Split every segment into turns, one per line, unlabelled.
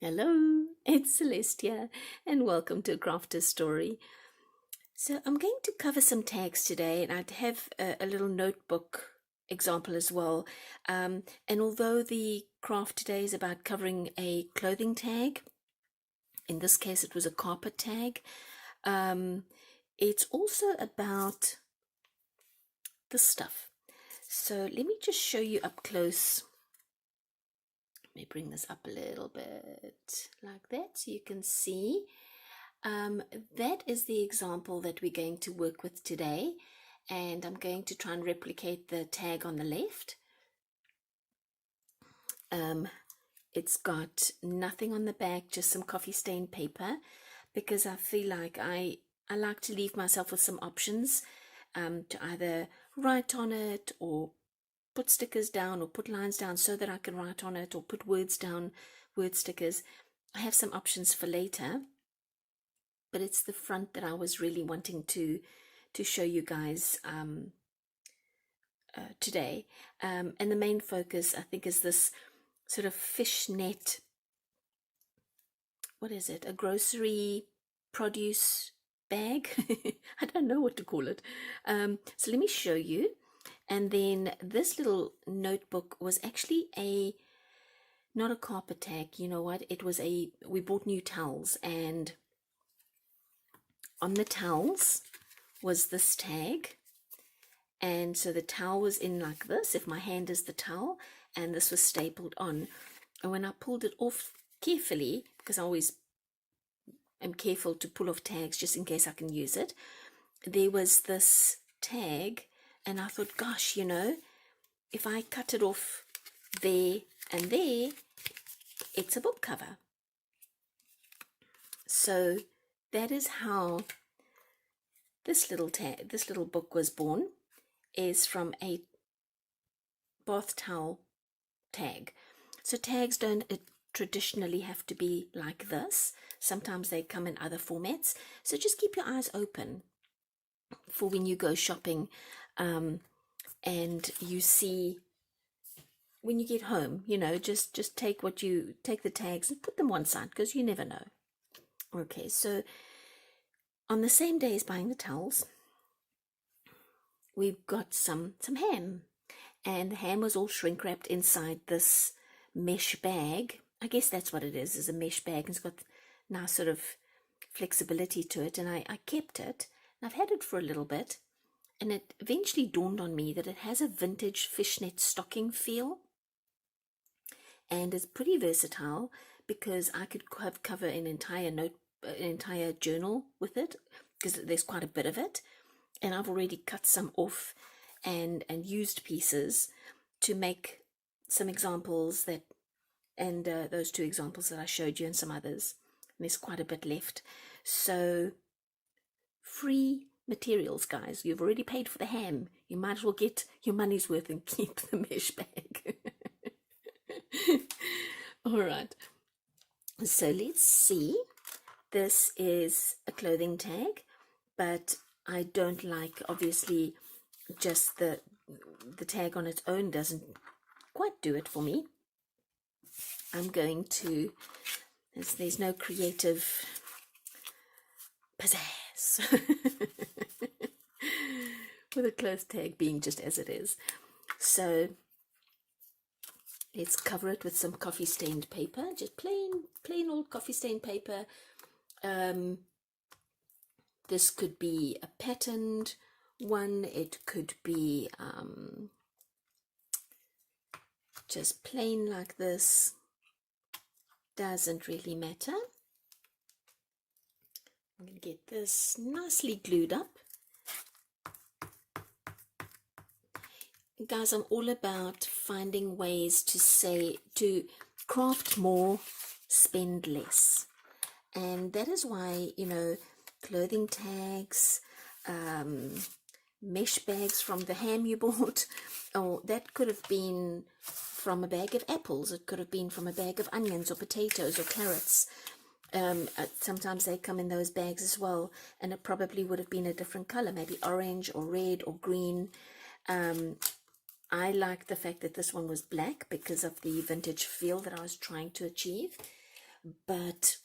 Hello, it's Celestia, and welcome to a Crafter's Story. So, I'm going to cover some tags today, and I'd have a little notebook example as well. And although the craft today is about covering a clothing tag, in this case it was a carpet tag, um, it's also about the stuff. So, let me just show you up close. Let me bring this up a little bit like that so you can see. That is the example that we're going to work with today, and I'm going to try and replicate the tag on the left. It's got nothing on the back, just some coffee stained paper, because I feel like I like to leave myself with some options to either write on it or put stickers down or put lines down so that I can write on it, or put words down, word stickers. I have some options for later, but it's the front that I was really wanting to show you guys today. And the main focus, I think, is this sort of fishnet, what is it, a grocery produce bag? I don't know what to call it. So let me show you. And then this little notebook was actually not a carpet tag, you know what, it was we bought new towels, and on the towels was this tag. And so the towel was in like this, if my hand is the towel, and this was stapled on. And when I pulled it off carefully, because I always am careful to pull off tags just in case I can use it, there was this tag, and I thought, gosh, you know, if I cut it off there and there, it's a book cover. So that is how this little book was born, is from a bath towel tag. So tags don't traditionally have to be like this. Sometimes they come in other formats. So just keep your eyes open for when you go shopping, and you see, when you get home, you know, just take the tags and put them one side, because you never know. Okay, so on the same day as buying the towels, we've got some ham, and the ham was all shrink wrapped inside this mesh bag. I guess that's what it is a mesh bag, and it's got nice sort of flexibility to it. And I kept it, and I've had it for a little bit, and it eventually dawned on me that it has a vintage fishnet stocking feel, and it's pretty versatile, because I could cover an entire journal with it, because there's quite a bit of it, and I've already cut some off and used pieces to make some examples that, and those two examples that I showed you, and some others. And there's quite a bit left. So free materials, guys. You've already paid for the ham. You might as well get your money's worth and keep the mesh bag. All right. So let's see. This is a clothing tag, but I don't like, obviously, just the tag on its own doesn't quite do it for me. I'm going to, there's no creative pizzazz with a clothes tag being just as it is. So let's cover it with some coffee stained paper, just plain old coffee stained paper. This could be a patterned one, it could be just plain like this, doesn't really matter. I'm going to get this nicely glued up. Guys, I'm all about finding ways to craft more, spend less. And that is why, you know, clothing tags, mesh bags from the ham you bought, or that could have been from a bag of apples, it could have been from a bag of onions or potatoes or carrots. Sometimes they come in those bags as well, and it probably would have been a different color, maybe orange or red or green. I like the fact that this one was black because of the vintage feel that I was trying to achieve. but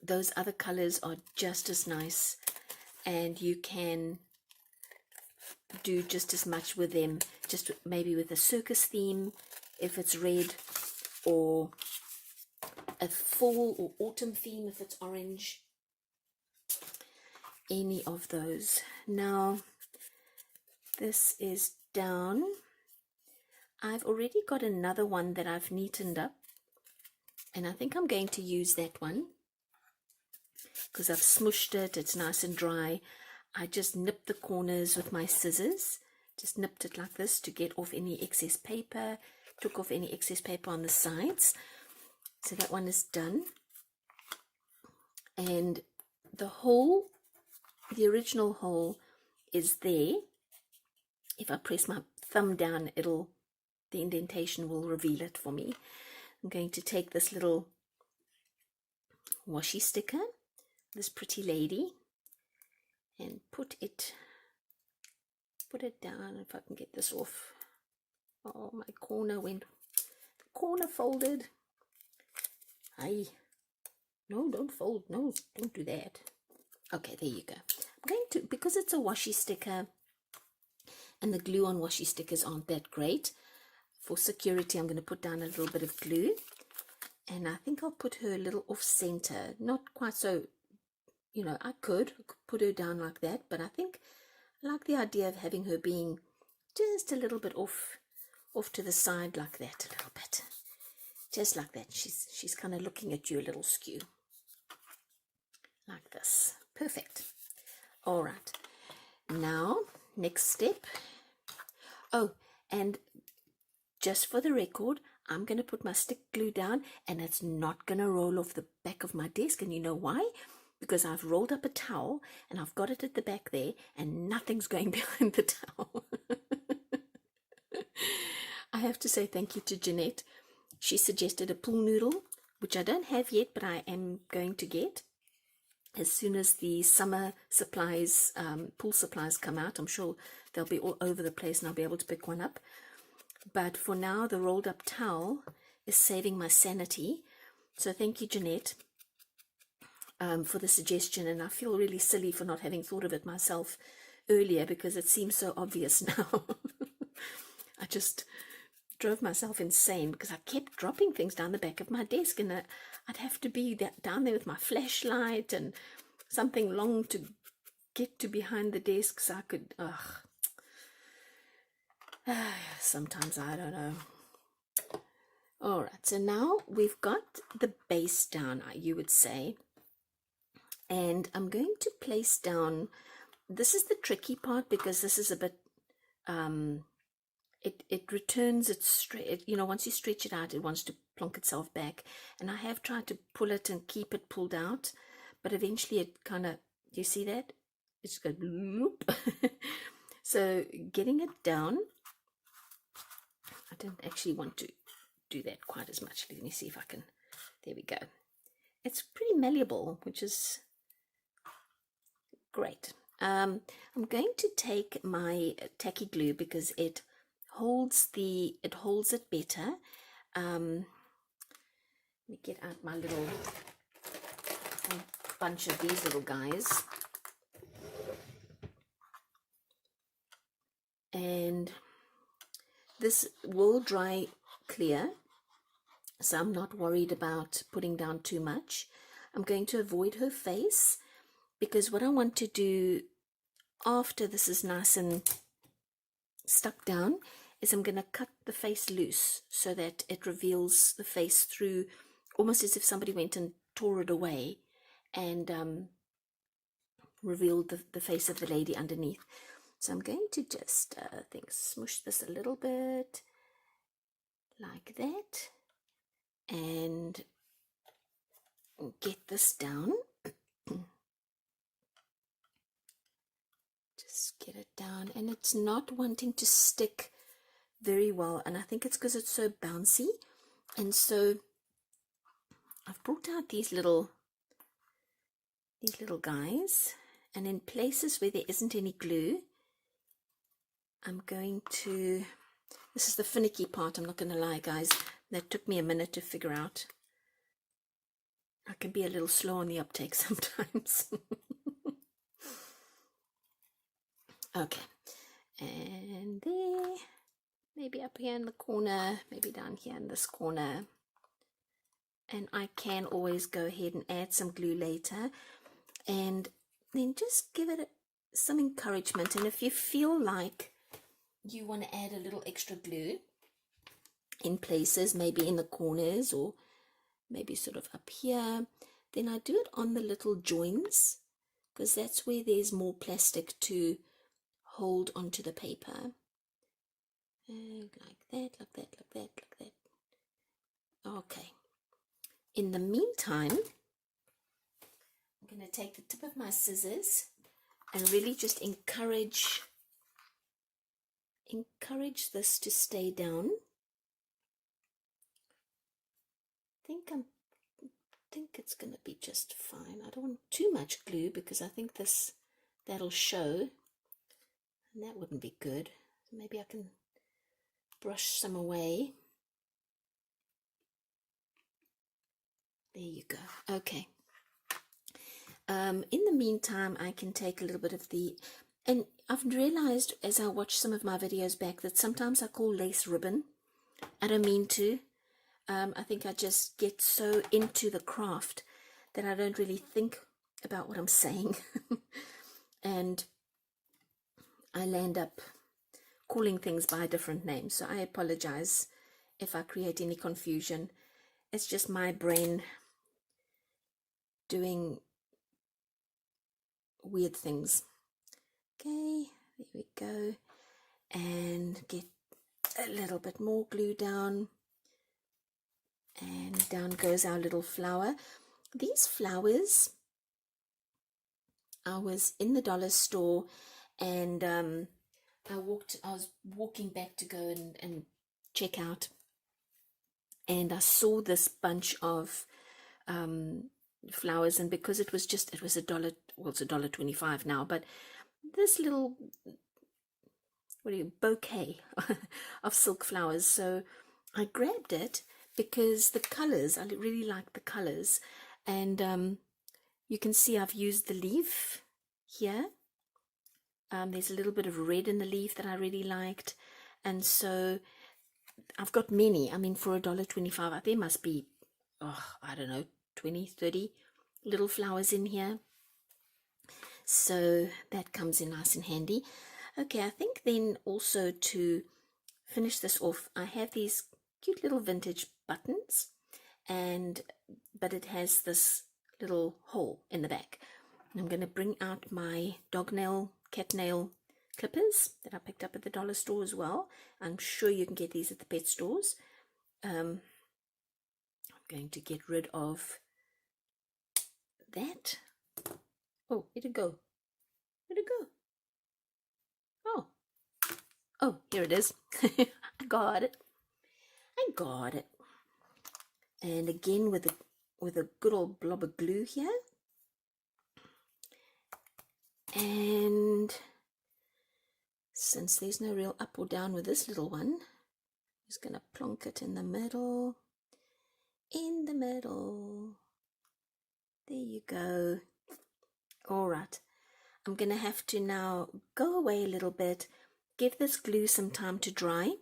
those other colors are just as nice, and you can do just as much with them, just maybe with a circus theme if it's red, or a fall or autumn theme if it's orange. Any of those. Now this is down. I've already got another one that I've neatened up, and I think I'm going to use that one because I've smushed it. It's nice and dry. I just nipped the corners with my scissors, just nipped it like this to get off any excess paper, took off any excess paper on the sides. So that one is done. And the hole, the original hole is there. If I press my thumb down, the indentation will reveal it for me. I'm going to take this little washi sticker, this pretty lady, and put it down. If I can get this off. Oh, my corner folded. Aye. No, don't fold. No, don't do that. Okay, there you go. I'm going to, because it's a washi sticker and the glue on washi stickers aren't that great, for security I'm going to put down a little bit of glue, and I think I'll put her a little off center. Not quite so, you know, I could put her down like that, but I think I like the idea of having her being just a little bit off to the side like that, a little bit. Just like that. She's kind of looking at you a little skew. Like this. Perfect. All right. Now, next step. Oh, and just for the record, I'm going to put my stick glue down, and it's not going to roll off the back of my desk. And you know why? Because I've rolled up a towel, and I've got it at the back there, and nothing's going behind the towel. I have to say thank you to Jeanette. She suggested a pool noodle, which I don't have yet, but I am going to get. As soon as the summer supplies, pool supplies come out, I'm sure they'll be all over the place and I'll be able to pick one up. But for now, the rolled up towel is saving my sanity. So thank you, Jeanette, for the suggestion. And I feel really silly for not having thought of it myself earlier, because it seems so obvious now. I just drove myself insane because I kept dropping things down the back of my desk, and I'd have to be down there with my flashlight and something long to get to behind the desk so I could, sometimes I don't know. All right, so now we've got the base down, you would say, and I'm going to place down, this is the tricky part because this is a bit, it returns its straight, you know, once you stretch it out, it wants to plonk itself back. And I have tried to pull it and keep it pulled out, but eventually it kind of, you see that? It's going to loop. So getting it down, I don't actually want to do that quite as much. Let me see if I can, there we go. It's pretty malleable, which is great. I'm going to take my tacky glue because it holds it better. Let me get out my little bunch of these little guys, and this will dry clear, so I'm not worried about putting down too much. I'm going to avoid her face because what I want to do after this is nice and stuck down is I'm going to cut the face loose so that it reveals the face through, almost as if somebody went and tore it away and revealed the face of the lady underneath. So I'm going to just smush this a little bit like that and get this down. Just get it down, and it's not wanting to stick very well, and I think it's because it's so bouncy. And so I've brought out these little guys, and in places where there isn't any glue, I'm going to, this is the finicky part, I'm not going to lie guys, that took me a minute to figure out. I can be a little slow on the uptake sometimes. Okay, and there, maybe up here in the corner, maybe down here in this corner. And I can always go ahead and add some glue later, and then just give it some encouragement. And if you feel like you want to add a little extra glue in places, maybe in the corners or maybe sort of up here, then I do it on the little joins, because that's where there's more plastic to hold onto the paper. And like that, like that, like that, like that. Okay. In the meantime, I'm going to take the tip of my scissors and really just encourage this to stay down. I think it's going to be just fine. I don't want too much glue because I think that'll show, and that wouldn't be good. Maybe I can brush some away. There you go. Okay. In the meantime, I can take a little bit of and I've realized as I watch some of my videos back that sometimes I call lace ribbon. I don't mean to. I think I just get so into the craft that I don't really think about what I'm saying. And I land up calling things by different names. So I apologize if I create any confusion. It's just my brain doing weird things. Okay, there we go. And get a little bit more glue down. And down goes our little flower. These flowers, I was in the dollar store, and I was walking back to go and check out, and I saw this bunch of flowers, and because it was $1, well, it's $1.25 now, but this little bouquet of silk flowers, so I grabbed it because the colors, I really like the colors, and you can see I've used the leaf here. There's a little bit of red in the leaf that I really liked, and so I've got many. I mean, for $1.25, there must be, I don't know, 20, 30 little flowers in here. So that comes in nice and handy. Okay, I think then also to finish this off, I have these cute little vintage buttons, but it has this little hole in the back. I'm going to bring out my dog nail, cat nail clippers that I picked up at the dollar store as well. I'm sure you can get these at the pet stores. I'm going to get rid of that. Oh, where'd it go? Where'd it go? Oh, here it is. I got it. And again with a good old blob of glue here. And since there's no real up or down with this little one, I'm just going to plonk it in the middle. In the middle. There you go. All right. I'm going to have to now go away a little bit, give this glue some time to dry.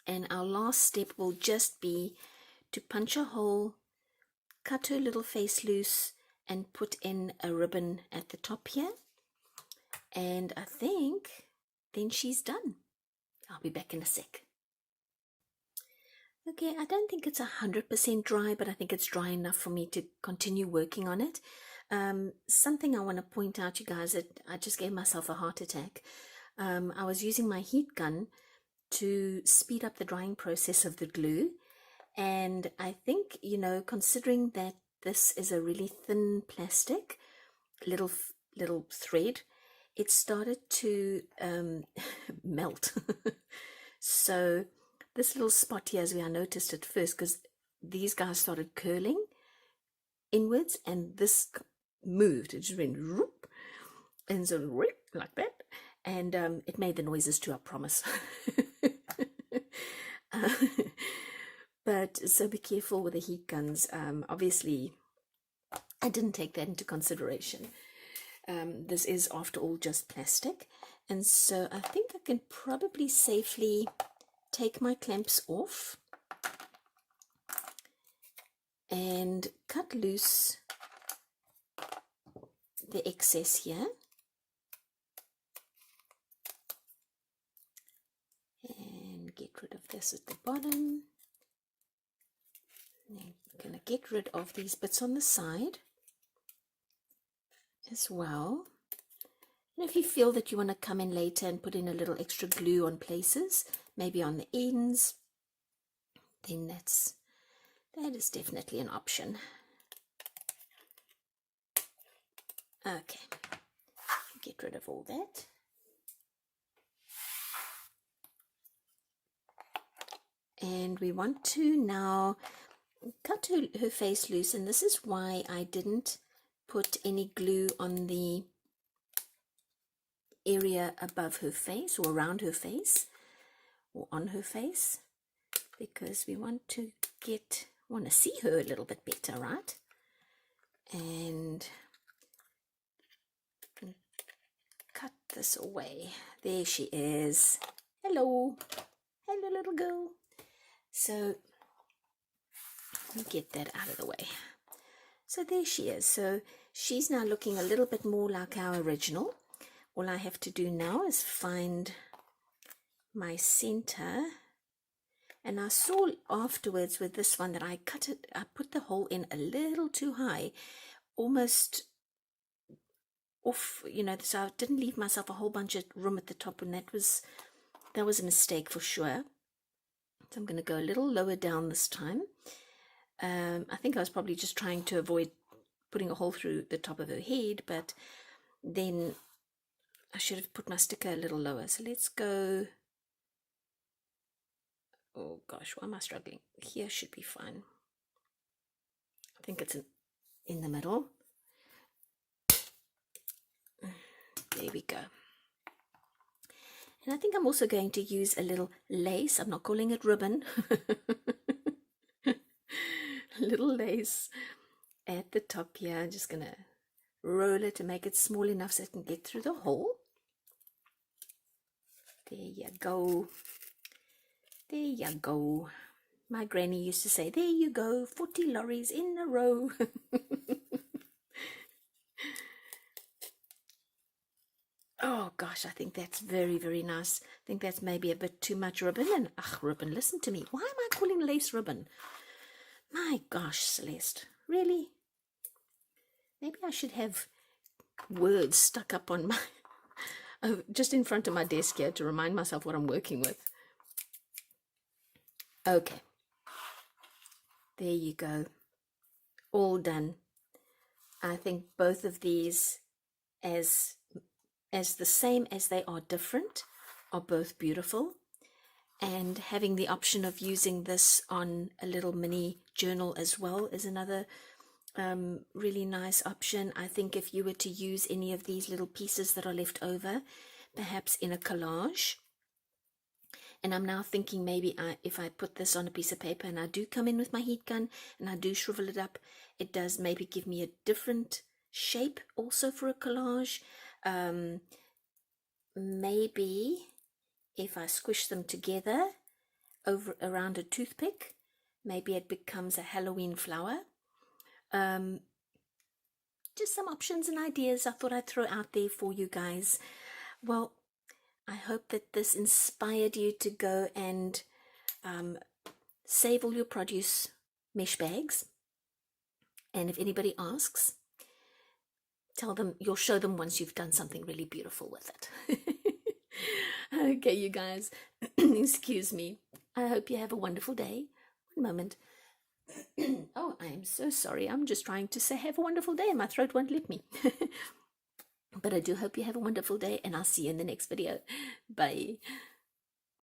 And our last step will just be to punch a hole, cut her little face loose, and put in a ribbon at the top here. And I think then she's done. I'll be back in a sec. Okay, I don't think it's 100% dry, but I think it's dry enough for me to continue working on it. Something I want to point out, you guys, that I just gave myself a heart attack. I was using my heat gun to speed up the drying process of the glue, and I think, considering that this is a really thin plastic little thread, it started to melt. So this little spot here is where I noticed it first, because these guys started curling inwards, and this moved. It just went whoop, and so like that, and it made the noises too, I promise. But so be careful with the heat guns. Obviously, I didn't take that into consideration. This is, after all, just plastic. And so I think I can probably safely take my clamps off and cut loose the excess here. And get rid of this at the bottom. And I'm going to get rid of these bits on the side as well. And if you feel that you want to come in later and put in a little extra glue on places, maybe on the ends, then that is definitely an option. Okay, get rid of all that. And we want to now cut her face loose, and this is why I didn't put any glue on the area above her face or around her face or on her face, because we want to see her a little bit better, right? And cut this away. There she is. Hello little girl. So get that out of the way. So there she is. So she's now looking a little bit more like our original. All I have to do now is find my center. And I saw afterwards with this one that I put the hole in a little too high, almost off, so I didn't leave myself a whole bunch of room at the top, and that was a mistake for sure. So I'm going to go a little lower down this time. I think I was probably just trying to avoid putting a hole through the top of her head, but then I should have put my sticker a little lower. So let's go. Oh gosh, why am I struggling? Here should be fine. I think it's in the middle. There we go. And I think I'm also going to use a little lace. I'm not calling it ribbon. Little lace at the top here. I'm just going to roll it to make it small enough so it can get through the hole. There you go. There you go. My granny used to say, there you go, 40 lorries in a row. Oh gosh, I think that's very, very nice. I think that's maybe a bit too much ribbon. And ribbon, listen to me. Why am I calling lace ribbon? My gosh, Celeste, really? Maybe I should have words stuck up on my, just in front of my desk here to remind myself what I'm working with. Okay. There you go. All done. I think both of these, as the same as they are different, are both beautiful. And having the option of using this on a little mini journal as well is another really nice option. I think if you were to use any of these little pieces that are left over, perhaps in a collage. And I'm now thinking maybe if I put this on a piece of paper and I do come in with my heat gun and I do shrivel it up, it does maybe give me a different shape also for a collage. Maybe if I squish them together around a toothpick, maybe it becomes a Halloween flower. Just some options and ideas I thought I'd throw out there for you guys. Well, I hope that this inspired you to go and save all your produce mesh bags. And if anybody asks, tell them you'll show them once you've done something really beautiful with it. Okay, you guys, excuse me. I hope you have a wonderful day. One moment. Oh, I am so sorry. I'm just trying to say have a wonderful day and my throat won't let me. But I do hope you have a wonderful day, and I'll see you in the next video. Bye.